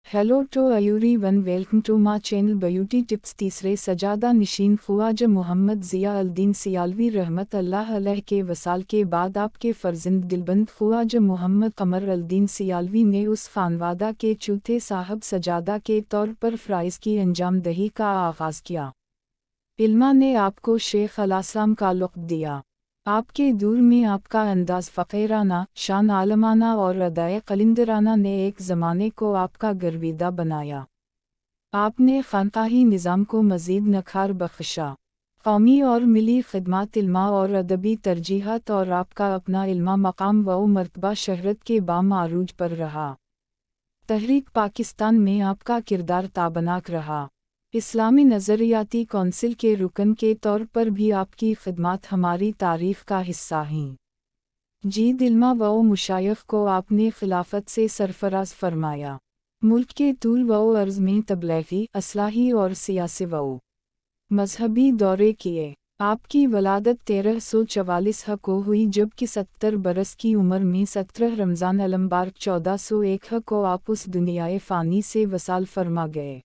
Hello to everyone welcome to my channel beauty tips. तीसरे सजादा नशीन ख्वाजा मोहम्मद ज़िया अल-दीन सियालवी रहमत अल्लाह अलैह के वसाल के बाद आपके फ़र्जंद दिलबंद ख्वाजा मोहम्मद कमर अल-दीन सियालवी ने उस खानवादा के चौथे साहब सजादा के तौर पर फ़राइज़ की अंजाम दही का आगाज़ किया। इल्मा ने आपको शेख अल-आसम का लक़ब दिया। आपके दूर में आपका अंदाज़ फ़क़ीराना, शान आलमाना और अदाए क़लिंदराना ने एक ज़माने को आपका गर्विदा बनाया। आपने ख़ानक़ाही निज़ाम को मज़ीद नखार बख्शा। कौमी और मिली ख़िदमत, इल्मा और अदबी तरजीहात और आपका अपना इल्मा मकाम व मर्तबा शहरत के बामआरूज पर रहा। तहरीक पाकिस्तान में आपका किरदार ताबनाक रहा। इस्लामी नज़रियाती कौंसिल के रुकन के तौर पर भी आपकी खिदमत हमारी तारीफ़ का हिस्सा हैं। जीद इल्मा व मुशायख को आपने खिलाफत से सरफराज फरमाया। मुल्क के तूल व अर्ज़ में तबलीगी, असलाही और सियासी व मजहबी दौरे किए। आपकी वलादत 1344 को हुई, जबकि 70 बरस की उम्र में 17 रमज़ान अलम्बार 1401 को आप उस दुनियाए फ़ानी से वसाल फरमा गए।